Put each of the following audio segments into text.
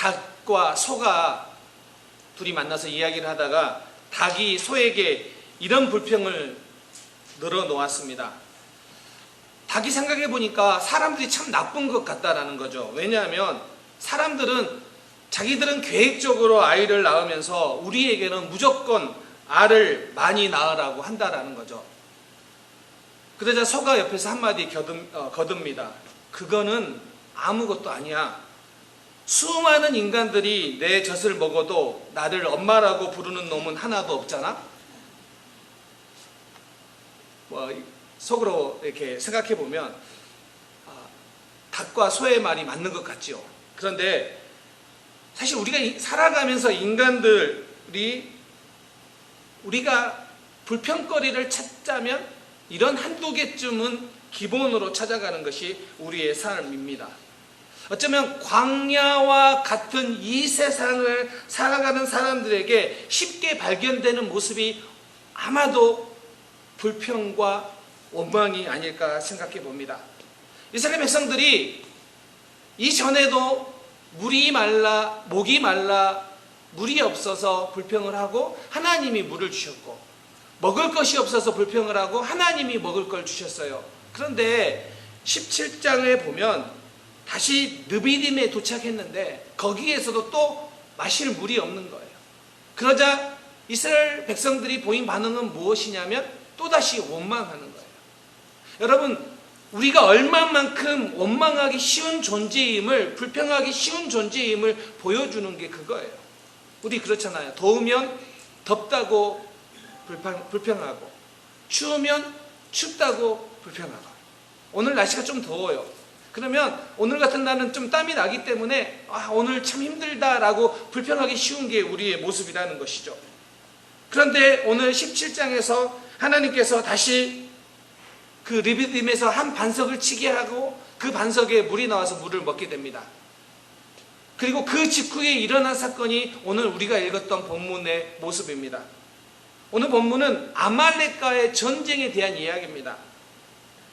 닭과 소가 둘이 만나서 이야기를 하다가 닭이 소에게 이런 불평을 늘어놓았습니다. 닭이 생각해 보니까 사람들이 참 나쁜 것 같다라는 거죠. 왜냐하면 자기들은 계획적으로 아이를 낳으면서 우리에게는 무조건 알을 많이 낳으라고 한다라는 거죠. 그러자 소가 옆에서 한마디 거듭니다. 그거는 아무것도 아니야. 수많은 인간들이 내 젖을 먹어도 나를 엄마라고 부르는 놈은 하나도 없잖아. 속으로 이렇게 생각해 보면 닭과 소의 말이 맞는 것 같지요. 그런데 사실 우리가 살아가면서 인간들이 우리가 불평거리를 찾자면 이런 한두 개쯤은 기본으로 찾아가는 것이 우리의 삶입니다. 어쩌면 광야와 같은 이 세상을 살아가는 사람들에게 쉽게 발견되는 모습이 아마도 불평과 원망이 아닐까 생각해 봅니다. 이스라엘 백성들이 이전에도 물이 말라 목이 말라 물이 없어서 불평을 하고 하나님이 물을 주셨고, 먹을 것이 없어서 불평을 하고 하나님이 먹을 걸 주셨어요. 그런데 17장에 보면 다시 느비딤에 도착했는데 거기에서도 또 마실 물이 없는 거예요. 그러자 이스라엘 백성들이 보인 반응은 무엇이냐면 또다시 원망하는 거예요. 여러분, 우리가 얼마만큼 원망하기 쉬운 존재임을, 불평하기 쉬운 존재임을 보여주는 게 그거예요. 우리 그렇잖아요. 더우면 덥다고 불평하고, 추우면 춥다고 불평하고. 오늘 날씨가 좀 더워요. 그러면 오늘 같은 날은 좀 땀이 나기 때문에 오늘 참 힘들다라고 불평하기 쉬운 게 우리의 모습이라는 것이죠. 그런데 오늘 17장에서 하나님께서 다시 그 느비딤에서 한 반석을 치게 하고 그 반석에 물이 나와서 물을 먹게 됩니다. 그리고 그 직후에 일어난 사건이 오늘 우리가 읽었던 본문의 모습입니다. 오늘 본문은 아말렉과의 전쟁에 대한 이야기입니다.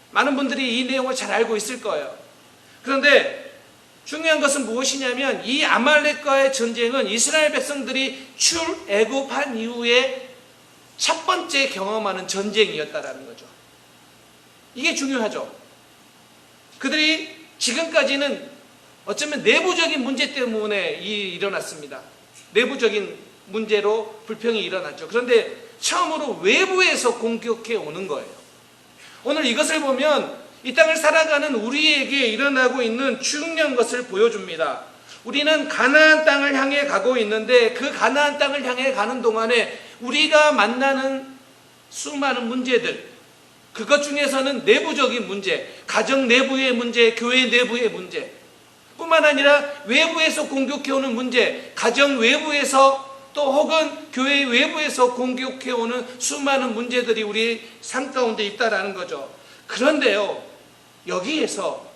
많은 분들이 이 내용을 잘 알고 있을 거예요. 그런데 중요한 것은 무엇이냐면 이 아말렉과의 전쟁은 이스라엘 백성들이 출애굽한 이후에 첫 번째 경험하는 전쟁이었다라는 거죠. 이게 중요하죠. 그들이 지금까지는 어쩌면 내부적인 문제 때문에 일어났습니다. 내부적인 문제로 불평이 일어났죠. 그런데 처음으로 외부에서 공격해 오는 거예요. 오늘 이것을 보면 이 땅을 살아가는 우리에게 일어나고 있는 중요한 것을 보여줍니다. 우리는 가나안 땅을 향해 가고 있는데 그 가나안 땅을 향해 가는 동안에 우리가 만나는 수많은 문제들, 그것 중에서는 내부적인 문제, 가정 내부의 문제, 교회 내부의 문제 뿐만 아니라 외부에서 공격해오는 문제, 가정 외부에서 또 혹은 교회 외부에서 공격해오는 수많은 문제들이 우리 삶 가운데 있다라는 거죠. 그런데요, 여기에서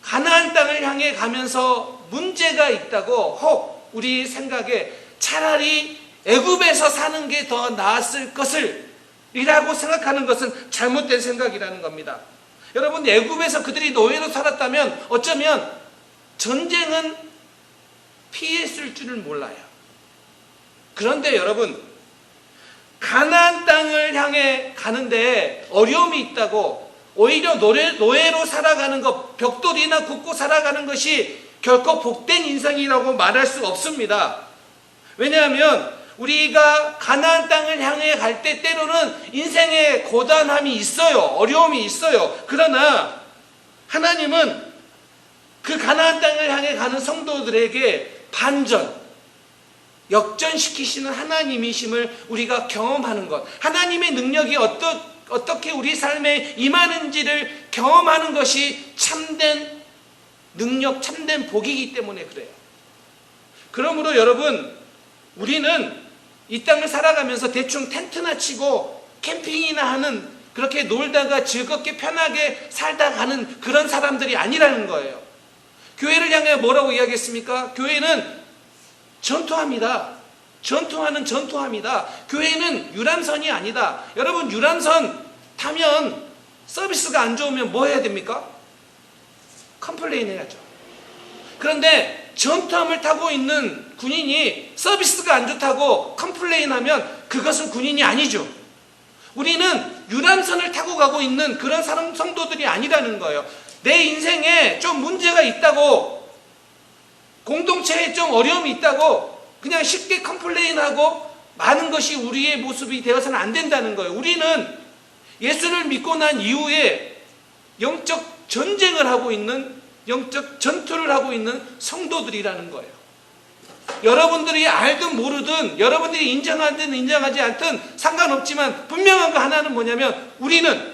가나안 땅을 향해 가면서 문제가 있다고 혹 우리 생각에 차라리 애굽에서 사는 게 더 나았을 것을 이라고 생각하는 것은 잘못된 생각이라는 겁니다. 여러분, 애굽에서 그들이 노예로 살았다면 어쩌면 전쟁은 피했을 줄을 몰라요. 그런데 여러분, 가나안 땅을 향해 가는데 어려움이 있다고 오히려 노예로 살아가는 것, 벽돌이나 굽고 살아가는 것이 결코 복된 인생이라고 말할 수 없습니다. 왜냐하면 우리가 가나안 땅을 향해 갈 때 때로는 인생에 고단함이 있어요. 어려움이 있어요. 그러나 하나님은 그 가나안 땅을 향해 가는 성도들에게 반전, 역전시키시는 하나님이심을 우리가 경험하는 것, 하나님의 능력이 어떻게 우리 삶에 임하는지를 경험하는 것이 참된 능력, 참된 복이기 때문에 그래요. 그러므로 여러분, 우리는 이 땅을 살아가면서 대충 텐트나 치고 캠핑이나 하는, 그렇게 놀다가 즐겁게 편하게 살다 가는 그런 사람들이 아니라는 거예요. 교회를 향해 뭐라고 이야기했습니까? 교회는 전투합니다. 전투합니다. 교회는 유람선이 아니다. 여러분, 유람선 타면 서비스가 안 좋으면 뭐 해야 됩니까? 컴플레인 해야죠. 그런데 전투함을 타고 있는 군인이 서비스가 안 좋다고 컴플레인하면 그것은 군인이 아니죠. 우리는 유람선을 타고 가고 있는 그런 성도들이 아니라는 거예요. 내 인생에 좀 문제가 있다고, 공동체에 좀 어려움이 있다고 그냥 쉽게 컴플레인하고 많은 것이 우리의 모습이 되어서는 안 된다는 거예요. 우리는 예수를 믿고 난 이후에 영적 전쟁을 하고 있는, 영적 전투를 하고 있는 성도들이라는 거예요. 여러분들이 알든 모르든, 여러분들이 인정하든 인정하지 않든 상관없지만 분명한 거 하나는 뭐냐면 우리는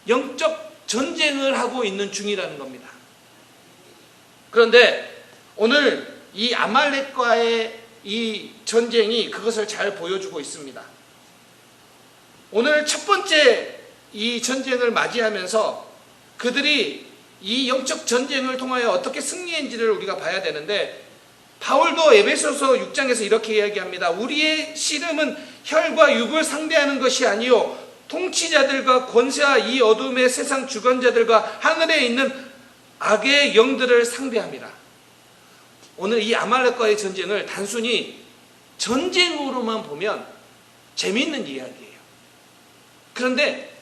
영적 전쟁을 하고 있는 중이라는 겁니다. 그런데 오늘 이 아말렉과의 이 전쟁이 그것을 잘 보여주고 있습니다. 오늘 첫 번째 이 전쟁을 맞이하면서 그들이 이 영적 전쟁을 통하여 어떻게 승리했는지를 우리가 봐야 되는데, 바울도 에베소서 6장에서 이렇게 이야기합니다. 우리의 씨름은 혈과 육을 상대하는 것이 아니요 통치자들과 권세와 이 어둠의 세상 주권자들과 하늘에 있는 악의 영들을 상대합니다. 오늘 이 아말렉과의 전쟁을 단순히 전쟁으로만 보면 재미있는 이야기예요. 그런데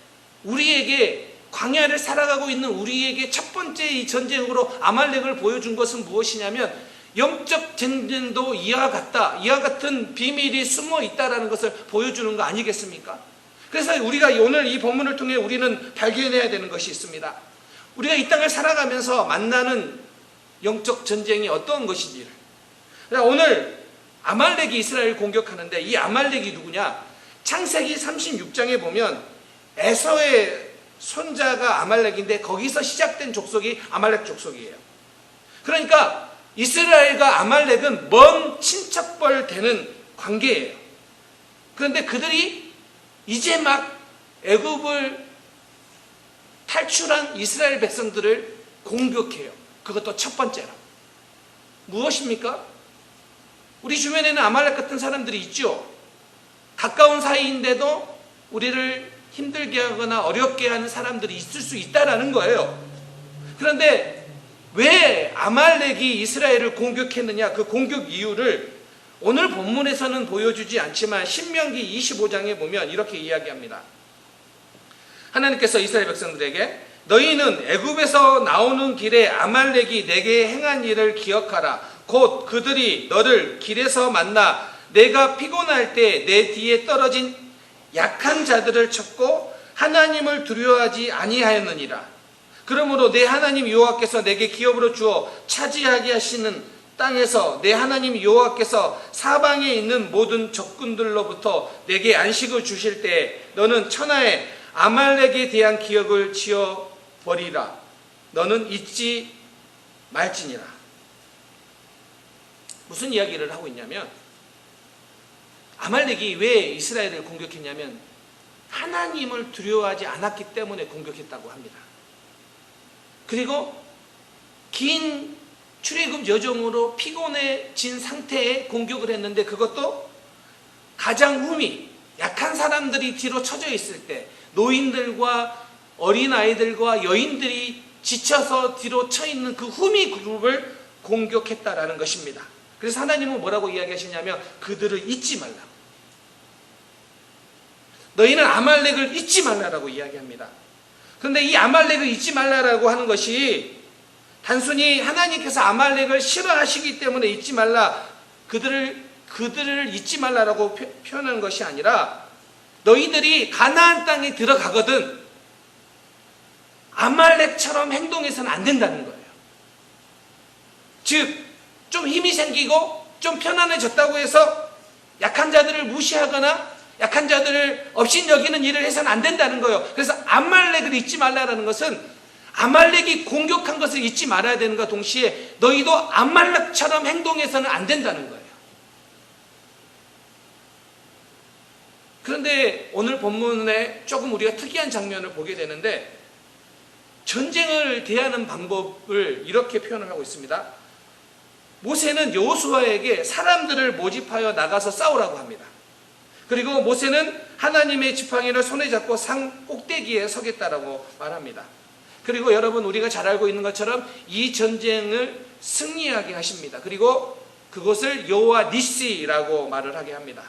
우리에게, 광야를 살아가고 있는 우리에게 첫 번째 이 전쟁으로 아말렉을 보여준 것은 무엇이냐면 영적 전쟁도 이와 같은 비밀이 숨어 있다는 것을 보여주는 거 아니겠습니까? 그래서 우리가 오늘 이 본문을 통해 우리는 발견해야 되는 것이 있습니다. 우리가 이 땅을 살아가면서 만나는 영적 전쟁이 어떤 것인지를. 오늘 아말렉이 이스라엘을 공격하는데 이 아말렉이 누구냐? 창세기 36장에 보면 에서의 손자가 아말렉인데 거기서 시작된 족속이 아말렉 족속이에요. 그러니까 이스라엘과 아말렉은 먼 친척벌 되는 관계예요. 그런데 그들이 이제 막 애굽을 탈출한 이스라엘 백성들을 공격해요. 그것도 첫 번째로. 무엇입니까? 우리 주변에는 아말렉 같은 사람들이 있죠. 가까운 사이인데도 우리를 힘들게 하거나 어렵게 하는 사람들이 있을 수 있다라는 거예요. 그런데 왜 아말렉이 이스라엘을 공격했느냐, 그 공격 이유를 오늘 본문에서는 보여주지 않지만 신명기 25장에 보면 이렇게 이야기합니다. 하나님께서 이스라엘 백성들에게 너희는 애굽에서 나오는 길에 아말렉이 내게 행한 일을 기억하라. 곧 그들이 너를 길에서 만나 내가 피곤할 때 내 뒤에 떨어진 약한 자들을 쳤고 하나님을 두려워하지 아니하였느니라. 그러므로 내 하나님 여호와께서 내게 기업으로 주어 차지하게 하시는 땅에서 내 하나님 여호와께서 사방에 있는 모든 적군들로부터 내게 안식을 주실 때 너는 천하에 아말렉에 대한 기억을 지어버리라. 너는 잊지 말지니라. 무슨 이야기를 하고 있냐면, 아말렉이 왜 이스라엘을 공격했냐면 하나님을 두려워하지 않았기 때문에 공격했다고 합니다. 그리고 긴 출애굽 여정으로 피곤해진 상태에 공격을 했는데, 그것도 가장 흠이 약한 사람들이 뒤로 쳐져 있을 때, 노인들과 어린아이들과 여인들이 지쳐서 뒤로 쳐 있는 그 흠이 그룹을 공격했다라는 것입니다. 그래서 하나님은 뭐라고 이야기하시냐면 그들을 잊지 말라고. 너희는 아말렉을 잊지 말라라고 이야기합니다. 그런데 이 아말렉을 잊지 말라라고 하는 것이 단순히 하나님께서 아말렉을 싫어하시기 때문에 잊지 말라, 그들을 잊지 말라라고 표현하는 것이 아니라, 너희들이 가나안 땅에 들어가거든 아말렉처럼 행동해서는 안 된다는 거예요. 즉, 좀 힘이 생기고 좀 편안해졌다고 해서 약한 자들을 무시하거나 약한 자들을 업신여기는 일을 해서는 안 된다는 거예요. 그래서 아말렉을 잊지 말라라는 것은 아말렉이 공격한 것을 잊지 말아야 되는 것과 동시에 너희도 아말렉처럼 행동해서는 안 된다는 거예요. 그런데 오늘 본문에 조금 우리가 특이한 장면을 보게 되는데, 전쟁을 대하는 방법을 이렇게 표현을 하고 있습니다. 모세는 여호수아에게 사람들을 모집하여 나가서 싸우라고 합니다. 그리고 모세는 하나님의 지팡이를 손에 잡고 산 꼭대기에 서겠다라고 말합니다. 그리고 여러분, 우리가 잘 알고 있는 것처럼 이 전쟁을 승리하게 하십니다. 그리고 그곳을 여호와 니시라고 말을 하게 합니다.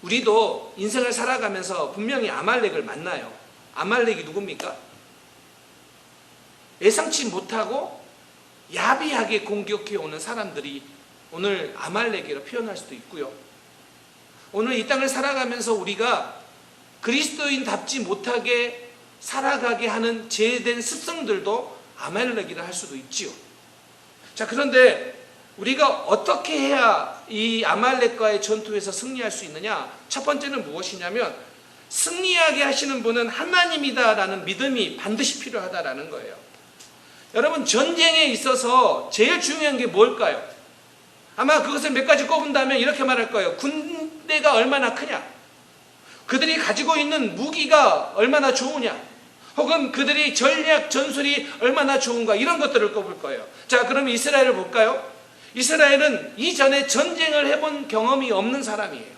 우리도 인생을 살아가면서 분명히 아말렉을 만나요. 아말렉이 누굽니까? 예상치 못하고 야비하게 공격해 오는 사람들이 오늘 아말렉이라 표현할 수도 있고요. 오늘 이 땅을 살아가면서 우리가 그리스도인답지 못하게 살아가게 하는 죄된 습성들도 아말렉이라 할 수도 있지요. 자, 그런데 우리가 어떻게 해야 이 아말렉과의 전투에서 승리할 수 있느냐? 첫 번째는 무엇이냐면 승리하게 하시는 분은 하나님이다라는 믿음이 반드시 필요하다라는 거예요. 여러분, 전쟁에 있어서 제일 중요한 게 뭘까요? 아마 그것을 몇 가지 꼽은다면 이렇게 말할 거예요. 군대가 얼마나 크냐? 그들이 가지고 있는 무기가 얼마나 좋으냐? 혹은 그들이 전략, 전술이 얼마나 좋은가? 이런 것들을 꼽을 거예요. 자, 그럼 이스라엘을 볼까요? 이스라엘은 이전에 전쟁을 해본 경험이 없는 사람이에요.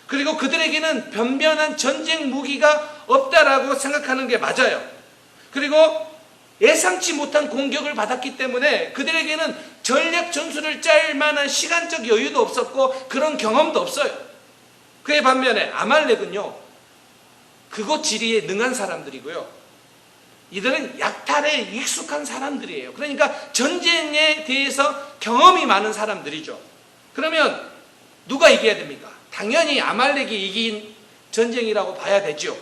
그리고 그들에게는 변변한 전쟁 무기가 없다라고 생각하는 게 맞아요. 그리고 예상치 못한 공격을 받았기 때문에 그들에게는 전략 전술을 짤 만한 시간적 여유도 없었고 그런 경험도 없어요. 그에 반면에 아말렉은요, 그곳 지리에 능한 사람들이고요. 이들은 약탈에 익숙한 사람들이에요. 그러니까 전쟁에 대해서 경험이 많은 사람들이죠. 그러면 누가 이겨야 됩니까? 당연히 아말렉이 이긴 전쟁이라고 봐야 되죠.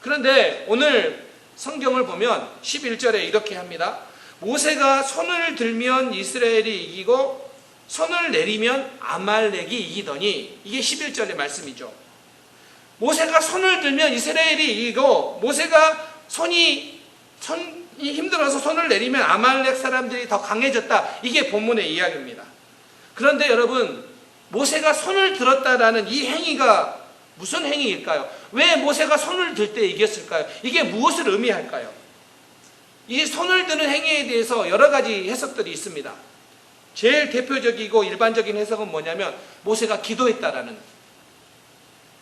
그런데 오늘 성경을 보면 11절에 이렇게 합니다. 모세가 손을 들면 이스라엘이 이기고 손을 내리면 아말렉이 이기더니, 이게 11절의 말씀이죠. 모세가 손을 들면 이스라엘이 이기고 모세가 손이 힘들어서 손을 내리면 아말렉 사람들이 더 강해졌다. 이게 본문의 이야기입니다. 그런데 여러분, 모세가 손을 들었다라는 이 행위가 무슨 행위일까요? 왜 모세가 손을 들 때 이겼을까요? 이게 무엇을 의미할까요? 이 손을 드는 행위에 대해서 여러 가지 해석들이 있습니다. 제일 대표적이고 일반적인 해석은 뭐냐면 모세가 기도했다라는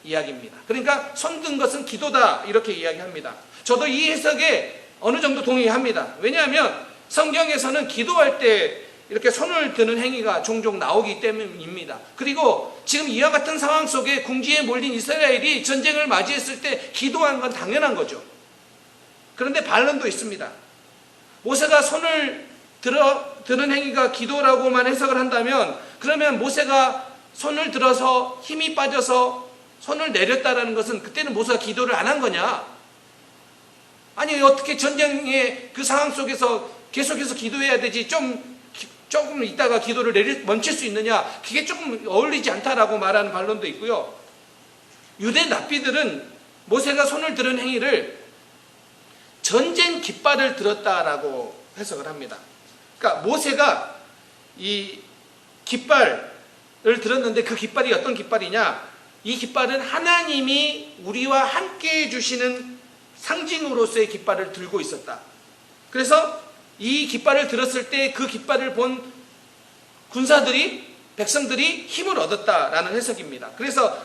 이야기입니다. 그러니까 손 든 것은 기도다, 이렇게 이야기합니다. 저도 이 해석에 어느 정도 동의합니다. 왜냐하면 성경에서는 기도할 때 이렇게 손을 드는 행위가 종종 나오기 때문입니다. 그리고 지금 이와 같은 상황 속에 궁지에 몰린 이스라엘이 전쟁을 맞이했을 때 기도한 건 당연한 거죠. 그런데 반론도 있습니다. 모세가 손을 드는 행위가 기도라고만 해석을 한다면, 그러면 모세가 손을 들어서 힘이 빠져서 손을 내렸다라는 것은 그때는 모세가 기도를 안 한 거냐? 아니, 어떻게 전쟁의 그 상황 속에서 계속해서 기도해야 되지, 조금 있다가 기도를 멈출 수 있느냐? 그게 조금 어울리지 않다라고 말하는 반론도 있고요. 유대 납비들은 모세가 손을 드는 행위를 전쟁 깃발을 들었다라고 해석을 합니다. 그러니까 모세가 이 깃발을 들었는데 그 깃발이 어떤 깃발이냐? 이 깃발은 하나님이 우리와 함께 해주시는 상징으로서의 깃발을 들고 있었다. 그래서 이 깃발을 들었을 때 그 깃발을 본 군사들이, 백성들이 힘을 얻었다라는 해석입니다. 그래서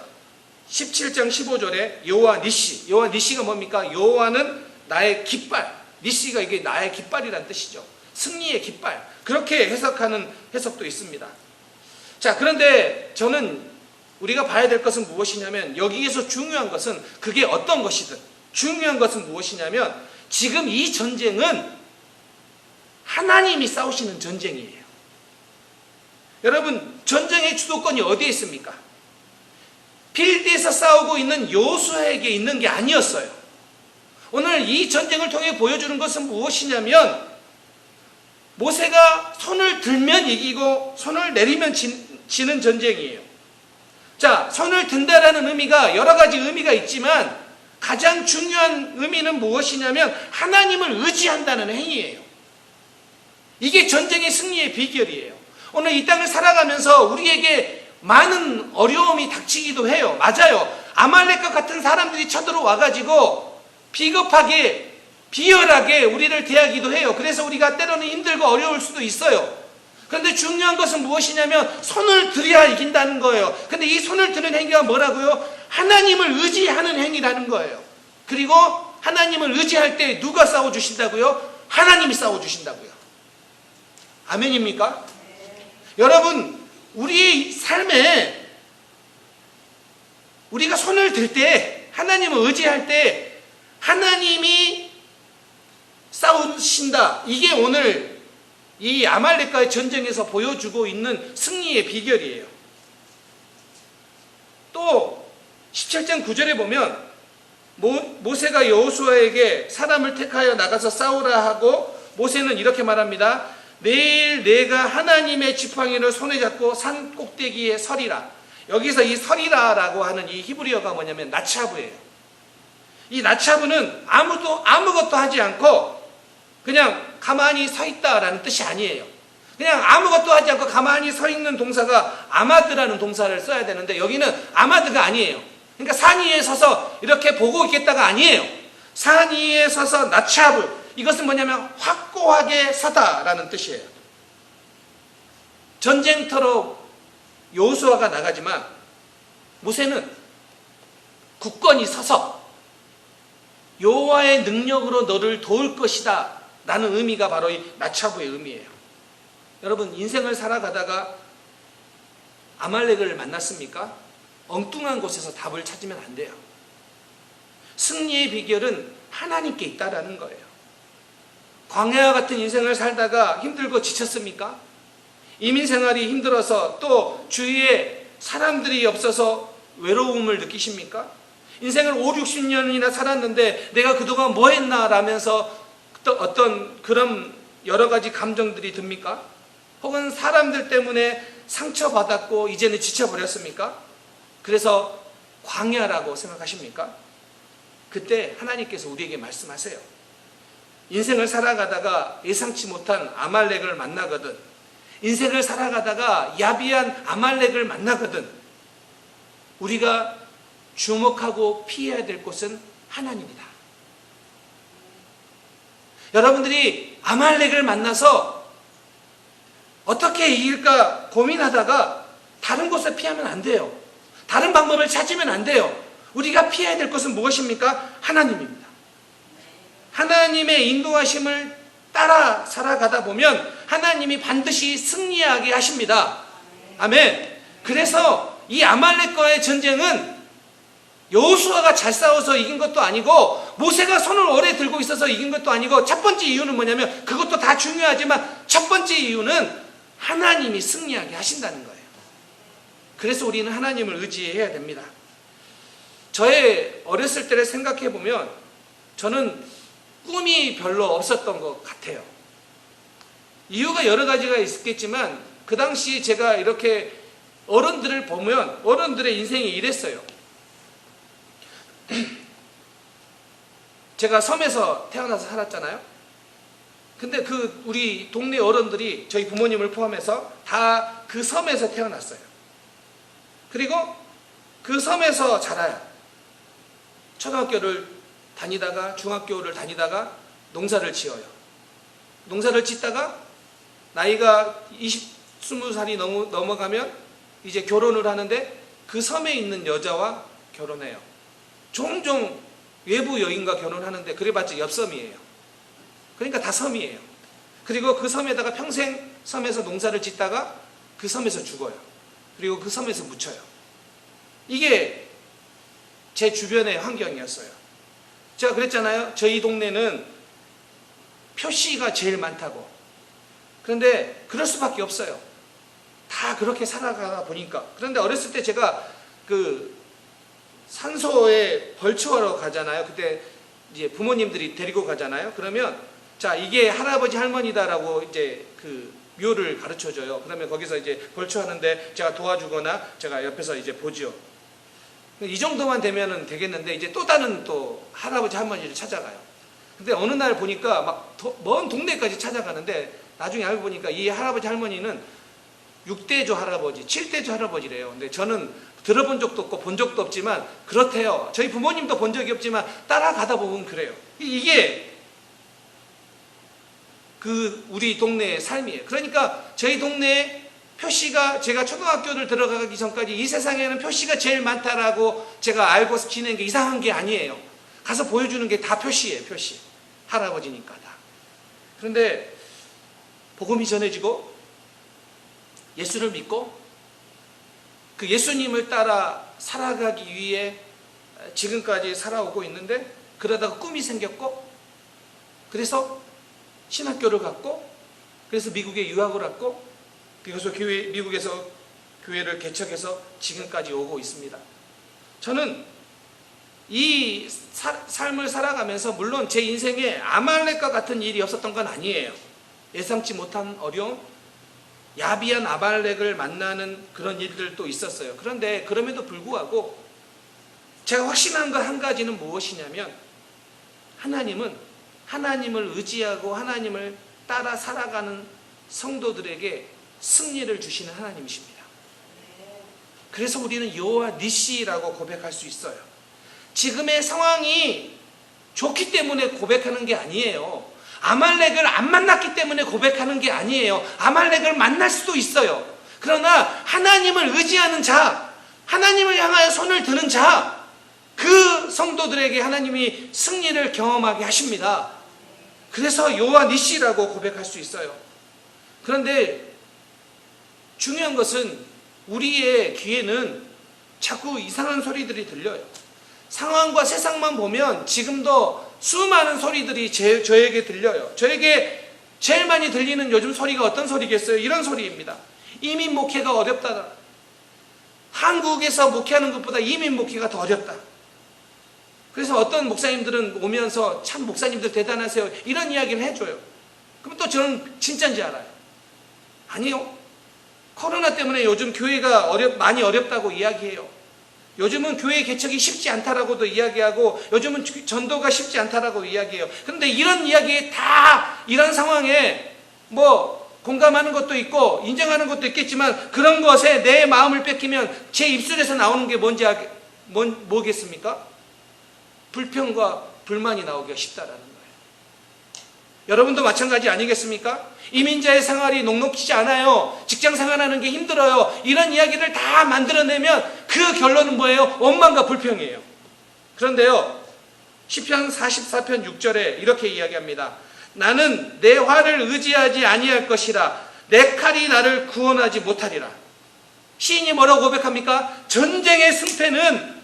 17장 15절에 여호와 니시가 뭡니까? 여호와는 나의 깃발, 니시가 이게 나의 깃발이란 뜻이죠. 승리의 깃발, 그렇게 해석하는 해석도 있습니다. 자, 그런데 저는 우리가 봐야 될 것은 무엇이냐면, 여기에서 중요한 것은 그게 어떤 것이든 중요한 것은 무엇이냐면, 지금 이 전쟁은 하나님이 싸우시는 전쟁이에요. 여러분, 전쟁의 주도권이 어디에 있습니까? 필드에서 싸우고 있는 요수아에게 있는 게 아니었어요. 오늘 이 전쟁을 통해 보여주는 것은 무엇이냐면, 모세가 손을 들면 이기고 손을 내리면 지는 전쟁이에요. 자, 손을 든다라는 의미가 여러 가지 의미가 있지만 가장 중요한 의미는 무엇이냐면 하나님을 의지한다는 행위예요. 이게 전쟁의 승리의 비결이에요. 오늘 이 땅을 살아가면서 우리에게 많은 어려움이 닥치기도 해요. 맞아요. 아말렉과 같은 사람들이 쳐들어와가지고 비겁하게, 비열하게 우리를 대하기도 해요. 그래서 우리가 때로는 힘들고 어려울 수도 있어요. 그런데 중요한 것은 무엇이냐면 손을 들여야 이긴다는 거예요. 근데 이 손을 드는 행위가 뭐라고요? 하나님을 의지하는 행위라는 거예요. 그리고 하나님을 의지할 때 누가 싸워주신다고요? 하나님이 싸워주신다고요. 아멘입니까? 여러분, 우리의 삶에 우리가 손을 들 때, 하나님을 의지할 때 하나님이 싸우신다. 이게 오늘 이 아말렉과의 전쟁에서 보여주고 있는 승리의 비결이에요. 또 17장 9절에 보면 모세가 여호수아에게 사람을 택하여 나가서 싸우라 하고 모세는 이렇게 말합니다. 내일 내가 하나님의 지팡이를 손에 잡고 산 꼭대기에 서리라. 여기서 이 서리라라고 하는 이 히브리어가 뭐냐면 나차브예요. 이 나차브는 아무것도 하지 않고 그냥 가만히 서 있다라는 뜻이 아니에요. 그냥 아무것도 하지 않고 가만히 서 있는 동사가 아마드라는 동사를 써야 되는데 여기는 아마드가 아니에요. 그러니까 산 위에 서서 이렇게 보고 있겠다가 아니에요. 산 위에 서서 나차브, 이것은 뭐냐면 확고하게 서다라는 뜻이에요. 전쟁터로 여호수아가 나가지만 모세는 굳건히 서서 여호와의 능력으로 너를 도울 것이다 라는 의미가 바로 이 나차브의 의미예요. 여러분, 인생을 살아가다가 아말렉을 만났습니까? 엉뚱한 곳에서 답을 찾으면 안 돼요. 승리의 비결은 하나님께 있다라는 거예요. 광야와 같은 인생을 살다가 힘들고 지쳤습니까? 이민생활이 힘들어서 또 주위에 사람들이 없어서 외로움을 느끼십니까? 인생을 5, 60년이나 살았는데 내가 그동안 뭐 했나 라면서 어떤 그런 여러 가지 감정들이 듭니까? 혹은 사람들 때문에 상처받았고 이제는 지쳐버렸습니까? 그래서 광야라고 생각하십니까? 그때 하나님께서 우리에게 말씀하세요. 인생을 살아가다가 예상치 못한 아말렉을 만나거든, 인생을 살아가다가 야비한 아말렉을 만나거든, 우리가 주목하고 피해야 될 곳은 하나님이다. 여러분들이 아말렉을 만나서 어떻게 이길까 고민하다가 다른 곳을 피하면 안 돼요. 다른 방법을 찾으면 안 돼요. 우리가 피해야 될 것은 무엇입니까? 하나님입니다. 하나님의 인도하심을 따라 살아가다 보면 하나님이 반드시 승리하게 하십니다. 아멘. 그래서 이 아말렉과의 전쟁은 여호수아가 잘 싸워서 이긴 것도 아니고 모세가 손을 오래 들고 있어서 이긴 것도 아니고, 첫 번째 이유는 뭐냐면, 그것도 다 중요하지만 첫 번째 이유는 하나님이 승리하게 하신다는 거예요. 그래서 우리는 하나님을 의지해야 됩니다. 저의 어렸을 때를 생각해 보면 저는 꿈이 별로 없었던 것 같아요. 이유가 여러 가지가 있겠지만 그 당시 제가 이렇게 어른들을 보면 어른들의 인생이 이랬어요. 제가 섬에서 태어나서 살았잖아요. 근데 우리 동네 어른들이 저희 부모님을 포함해서 다 그 섬에서 태어났어요. 그리고 그 섬에서 자라요. 초등학교를 다니다가 중학교를 다니다가 농사를 지어요. 농사를 짓다가 나이가 20살이 넘어가면 이제 결혼을 하는데 그 섬에 있는 여자와 결혼해요. 종종 외부 여인과 결혼하는데 그래봤자 옆섬이에요. 그러니까 다 섬이에요. 그리고 그 섬에다가 평생 섬에서 농사를 짓다가 그 섬에서 죽어요. 그리고 그 섬에서 묻혀요. 이게 제 주변의 환경이었어요. 제가 그랬잖아요. 저희 동네는 표시가 제일 많다고. 그런데 그럴 수밖에 없어요. 다 그렇게 살아가다 보니까. 그런데 어렸을 때 제가 그 산소에 벌초하러 가잖아요. 그때 이제 부모님들이 데리고 가잖아요. 그러면 자, 이게 할아버지 할머니다라고 이제 그 묘를 가르쳐 줘요. 그러면 거기서 이제 벌초하는데 제가 도와주거나 제가 옆에서 이제 보지요. 이 정도만 되면은 되겠는데 이제 또 다른 또 할아버지 할머니를 찾아가요. 근데 어느 날 보니까 막 먼 동네까지 찾아가는데 나중에 알고 보니까 이 할아버지 할머니는 6대조 할아버지, 7대조 할아버지래요. 근데 저는 들어본 적도 없고 본 적도 없지만 그렇대요. 저희 부모님도 본 적이 없지만 따라가다 보면 그래요. 이게 우리 동네의 삶이에요. 그러니까 저희 동네에 표시가, 제가 초등학교를 들어가기 전까지 이 세상에는 표시가 제일 많다라고 제가 알고 지낸 게 이상한 게 아니에요. 가서 보여주는 게 다 표시예요. 표시. 할아버지니까 다. 그런데 복음이 전해지고 예수를 믿고 그 예수님을 따라 살아가기 위해 지금까지 살아오고 있는데, 그러다가 꿈이 생겼고, 그래서 신학교를 갔고, 그래서 미국에 유학을 왔고, 그래서 미국에서 교회를 개척해서 지금까지 오고 있습니다. 저는 이 삶을 살아가면서 물론 제 인생에 아말렉과 같은 일이 없었던 건 아니에요. 예상치 못한 어려움, 야비한 아말렉을 만나는 그런 일들도 있었어요. 그런데 그럼에도 불구하고 제가 확신한 것 한 가지는 무엇이냐면, 하나님은 하나님을 의지하고 하나님을 따라 살아가는 성도들에게 승리를 주시는 하나님이십니다. 그래서 우리는 여호와 니시라고 고백할 수 있어요. 지금의 상황이 좋기 때문에 고백하는 게 아니에요. 아말렉을 안 만났기 때문에 고백하는 게 아니에요. 아말렉을 만날 수도 있어요. 그러나 하나님을 의지하는 자, 하나님을 향하여 손을 드는 자, 그 성도들에게 하나님이 승리를 경험하게 하십니다. 그래서 여호와 니시라고 고백할 수 있어요. 그런데 중요한 것은 우리의 귀에는 자꾸 이상한 소리들이 들려요. 상황과 세상만 보면 지금도 수많은 소리들이 저에게 들려요. 저에게 제일 많이 들리는 요즘 소리가 어떤 소리겠어요? 이런 소리입니다. 이민 목회가 어렵다. 한국에서 목회하는 것보다 이민 목회가 더 어렵다. 그래서 어떤 목사님들은 오면서 참 목사님들 대단하세요, 이런 이야기를 해줘요. 그럼 또 저는 진짜인지 알아요. 아니요. 코로나 때문에 요즘 교회가 많이 어렵다고 이야기해요. 요즘은 교회 개척이 쉽지 않다라고도 이야기하고, 요즘은 전도가 쉽지 않다라고 이야기해요. 그런데 이런 이야기에 다 이런 상황에 뭐 공감하는 것도 있고 인정하는 것도 있겠지만, 그런 것에 내 마음을 뺏기면 제 입술에서 나오는 게 뭐겠습니까? 불평과 불만이 나오기가 쉽다라는 거예요. 여러분도 마찬가지 아니겠습니까? 이민자의 생활이 녹록지지 않아요. 직장 생활하는 게 힘들어요. 이런 이야기를 다 만들어내면 그 결론은 뭐예요? 원망과 불평이에요. 그런데요, 시편 44편 6절에 이렇게 이야기합니다. 나는 내 활을 의지하지 아니할 것이라, 내 칼이 나를 구원하지 못하리라. 시인이 뭐라고 고백합니까? 전쟁의 승패는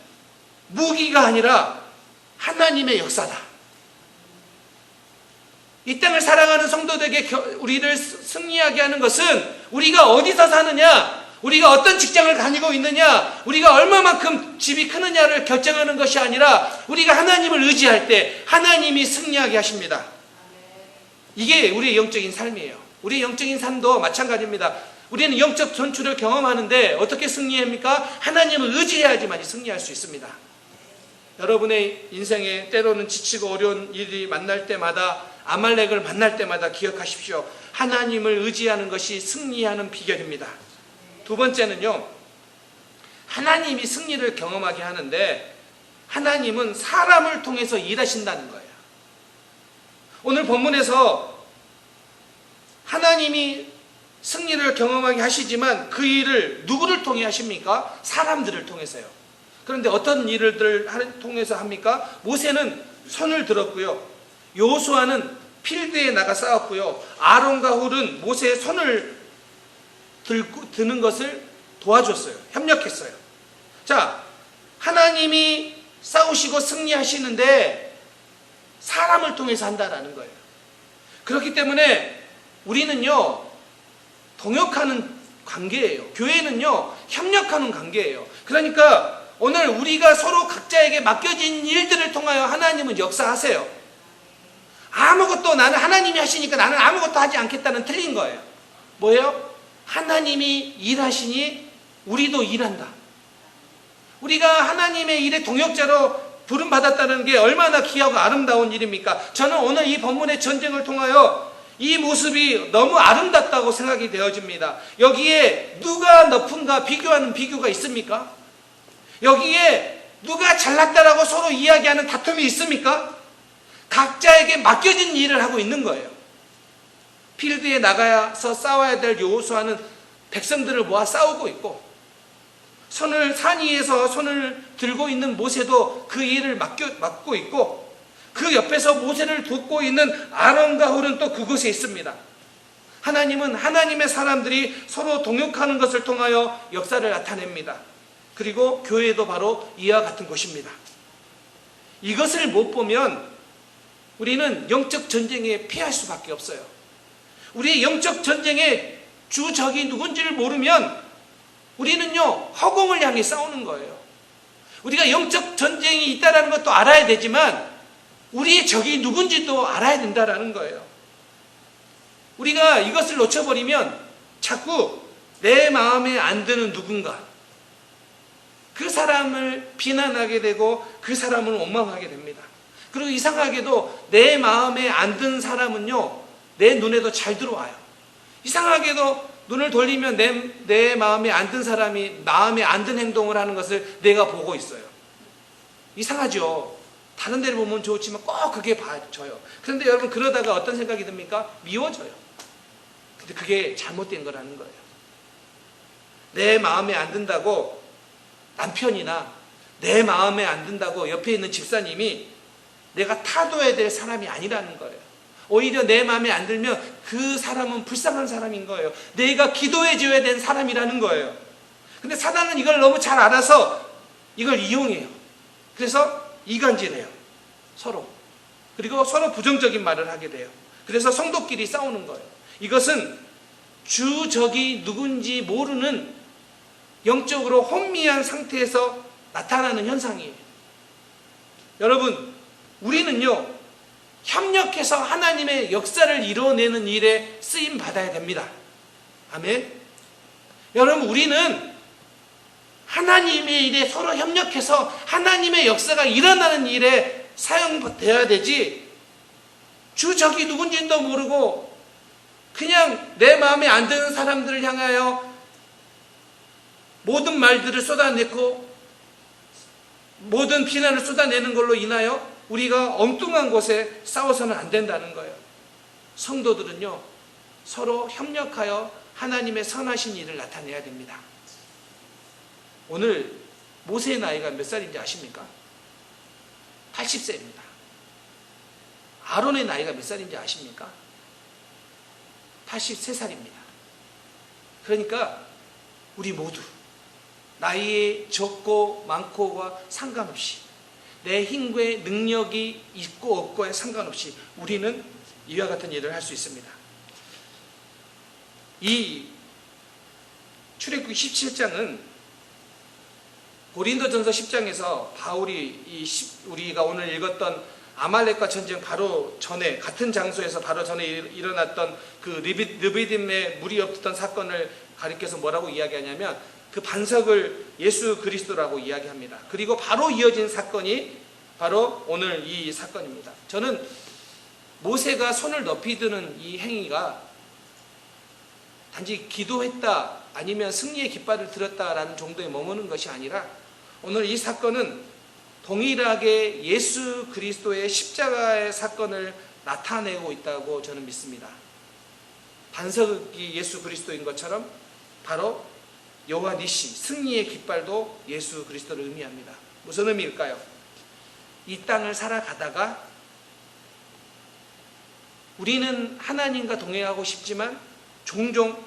무기가 아니라 하나님의 역사다. 이 땅을 살아가는 성도들에게 우리를 승리하게 하는 것은 우리가 어디서 사느냐, 우리가 어떤 직장을 다니고 있느냐, 우리가 얼마만큼 집이 크느냐를 결정하는 것이 아니라, 우리가 하나님을 의지할 때 하나님이 승리하게 하십니다. 이게 우리의 영적인 삶이에요. 우리의 영적인 삶도 마찬가지입니다. 우리는 영적 전투를 경험하는데 어떻게 승리합니까? 하나님을 의지해야지만 승리할 수 있습니다. 여러분의 인생에 때로는 지치고 어려운 일이 만날 때마다, 아말렉을 만날 때마다 기억하십시오. 하나님을 의지하는 것이 승리하는 비결입니다. 두 번째는요, 하나님이 승리를 경험하게 하는데 하나님은 사람을 통해서 일하신다는 거예요. 오늘 본문에서 하나님이 승리를 경험하게 하시지만 그 일을 누구를 통해 하십니까? 사람들을 통해서요. 그런데 어떤 일을 통해서 합니까? 모세는 손을 들었고요, 여호수아는 필드에 나가 싸웠고요, 아론과 훌은 모세의 손을 드는 것을 도와줬어요. 협력했어요. 자, 하나님이 싸우시고 승리하시는데 사람을 통해서 한다라는 거예요. 그렇기 때문에 우리는요, 동역하는 관계예요. 교회는요, 협력하는 관계예요. 그러니까 오늘 우리가 서로 각자에게 맡겨진 일들을 통하여 하나님은 역사하세요. 아무것도 나는 하나님이 하시니까 나는 아무것도 하지 않겠다는 틀린 거예요. 뭐예요? 하나님이 일하시니 우리도 일한다. 우리가 하나님의 일의 동역자로 부름받았다는 게 얼마나 귀하고 아름다운 일입니까? 저는 오늘 이 본문의 전쟁을 통하여 이 모습이 너무 아름답다고 생각이 되어집니다. 여기에 누가 높은가 비교하는 비교가 있습니까? 여기에 누가 잘났다라고 서로 이야기하는 다툼이 있습니까? 각자에게 맡겨진 일을 하고 있는 거예요. 필드에 나가서 싸워야 될 여호수아는 백성들을 모아 싸우고 있고, 산 위에서 손을 들고 있는 모세도 그 일을 맡고 있고, 그 옆에서 모세를 돕고 있는 아론과 훌은 또 그곳에 있습니다. 하나님은 하나님의 사람들이 서로 동역하는 것을 통하여 역사를 나타냅니다. 그리고 교회도 바로 이와 같은 곳입니다. 이것을 못 보면 우리는 영적 전쟁에 피할 수밖에 없어요. 우리의 영적 전쟁의 주적이 누군지를 모르면 우리는요, 허공을 향해 싸우는 거예요. 우리가 영적 전쟁이 있다는 것도 알아야 되지만 우리의 적이 누군지도 알아야 된다는 거예요. 우리가 이것을 놓쳐버리면 자꾸 내 마음에 안 드는 누군가, 그 사람을 비난하게 되고 그 사람을 원망하게 됩니다. 그리고 이상하게도 내 마음에 안 든 사람은요, 내 눈에도 잘 들어와요. 이상하게도 눈을 돌리면 내 마음에 안 든 사람이 마음에 안 든 행동을 하는 것을 내가 보고 있어요. 이상하죠? 다른 데를 보면 좋지만 꼭 그게 봐져요. 그런데 여러분, 그러다가 어떤 생각이 듭니까? 미워져요. 근데 그게 잘못된 거라는 거예요. 내 마음에 안 든다고 남편이나 내 마음에 안 든다고 옆에 있는 집사님이 내가 타도해야 될 사람이 아니라는 거예요. 오히려 내 마음에 안 들면 그 사람은 불쌍한 사람인 거예요. 내가 기도해 줘야 되는 사람이라는 거예요. 근데 사단은 이걸 너무 잘 알아서 이걸 이용해요. 그래서 이간질해요. 서로. 그리고 서로 부정적인 말을 하게 돼요. 그래서 성도끼리 싸우는 거예요. 이것은 주적이 누군지 모르는 영적으로 혼미한 상태에서 나타나는 현상이에요. 여러분, 우리는요, 협력해서 하나님의 역사를 이뤄내는 일에 쓰임 받아야 됩니다. 아멘. 여러분, 우리는 하나님의 일에 서로 협력해서 하나님의 역사가 일어나는 일에 사용되어야 되지, 주적이 누군지도 모르고 그냥 내 마음에 안 드는 사람들을 향하여 모든 말들을 쏟아내고 모든 비난을 쏟아내는 걸로 인하여 우리가 엉뚱한 곳에 싸워서는 안 된다는 거예요. 성도들은요, 서로 협력하여 하나님의 선하신 일을 나타내야 됩니다. 오늘 모세의 나이가 몇 살인지 아십니까? 80세입니다. 아론의 나이가 몇 살인지 아십니까? 83살입니다. 그러니까 우리 모두 나이에 적고 많고와 상관없이, 내 힘과 능력이 있고 없고에 상관없이 우리는 이와 같은 일을 할 수 있습니다. 이 출애굽기 17장은 고린도전서 10장에서 바울이 우리가 오늘 읽었던 아말렉과 전쟁 바로 전에, 같은 장소에서 바로 전에 일어났던 그 르비딤에 물이 없었던 사건을 가리켜서 뭐라고 이야기하냐면 그 반석을 예수 그리스도라고 이야기합니다. 그리고 바로 이어진 사건이 바로 오늘 이 사건입니다. 저는 모세가 손을 높이 드는 이 행위가 단지 기도했다 아니면 승리의 깃발을 들었다라는 정도에 머무는 것이 아니라 오늘 이 사건은 동일하게 예수 그리스도의 십자가의 사건을 나타내고 있다고 저는 믿습니다. 반석이 예수 그리스도인 것처럼 바로 여호와 니시, 승리의 깃발도 예수 그리스도를 의미합니다. 무슨 의미일까요? 이 땅을 살아가다가 우리는 하나님과 동행하고 싶지만 종종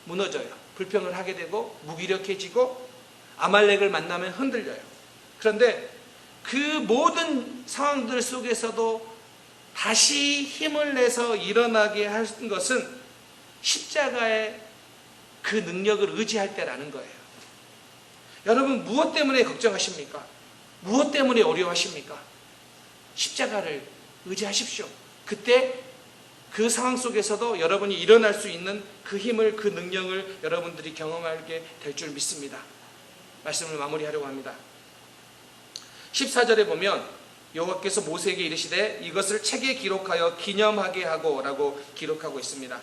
무너져요. 불평을 하게 되고 무기력해지고 아말렉을 만나면 흔들려요. 그런데 그 모든 상황들 속에서도 다시 힘을 내서 일어나게 하는 것은 십자가의 그 능력을 의지할 때라는 거예요. 여러분, 무엇 때문에 걱정하십니까? 무엇 때문에 어려워하십니까? 십자가를 의지하십시오. 그때 그 상황 속에서도 여러분이 일어날 수 있는 그 힘을, 그 능력을 여러분들이 경험하게 될 줄 믿습니다. 말씀을 마무리하려고 합니다. 14절에 보면 여호와께서 모세에게 이르시되 이것을 책에 기록하여 기념하게 하고 라고 기록하고 있습니다.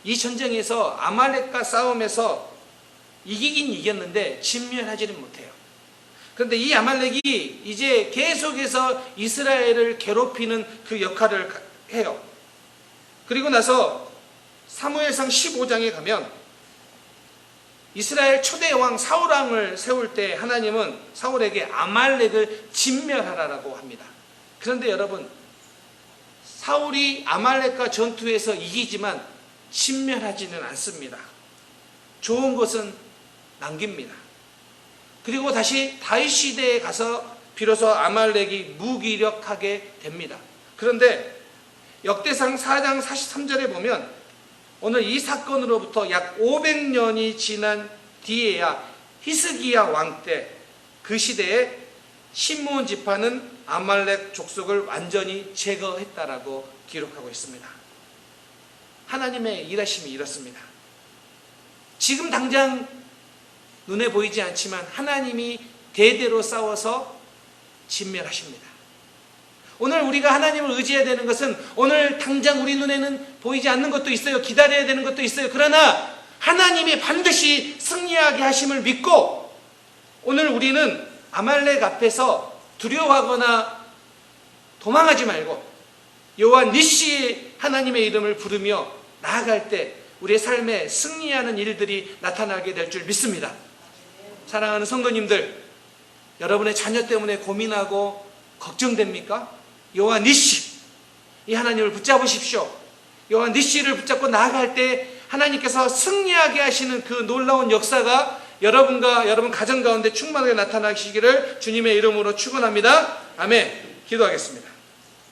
이 전쟁에서 아말렉과 싸움에서 이기긴 이겼는데 진멸하지는 못해요. 그런데 이 아말렉이 이제 계속해서 이스라엘을 괴롭히는 그 역할을 해요. 그리고 나서 사무엘상 15장에 가면 이스라엘 초대 왕 사울왕을 세울 때 하나님은 사울에게 아말렉을 진멸하라고 합니다. 그런데 여러분, 사울이 아말렉과 전투에서 이기지만 신멸하지는 않습니다. 좋은 것은 남깁니다. 그리고 다시 다윗 시대에 가서 비로소 아말렉이 무기력하게 됩니다. 그런데 역대상 4장 43절에 보면 오늘 이 사건으로부터 약 500년이 지난 뒤에야 히스기야 왕 때 그 시대에 심므온 지파는 아말렉 족속을 완전히 제거했다라고 기록하고 있습니다. 하나님의 일하심이 이렇습니다. 지금 당장 눈에 보이지 않지만 하나님이 대대로 싸워서 진멸하십니다. 오늘 우리가 하나님을 의지해야 되는 것은 오늘 당장 우리 눈에는 보이지 않는 것도 있어요. 기다려야 되는 것도 있어요. 그러나 하나님이 반드시 승리하게 하심을 믿고 오늘 우리는 아말렉 앞에서 두려워하거나 도망하지 말고 여호와 니시 하나님의 이름을 부르며 나아갈 때 우리의 삶에 승리하는 일들이 나타나게 될 줄 믿습니다. 사랑하는 성도님들, 여러분의 자녀 때문에 고민하고 걱정됩니까? 여호와 니시, 이 하나님을 붙잡으십시오. 여호와 니시를 붙잡고 나아갈 때 하나님께서 승리하게 하시는 그 놀라운 역사가 여러분과 여러분 가정 가운데 충만하게 나타나시기를 주님의 이름으로 축원합니다. 아멘. 기도하겠습니다.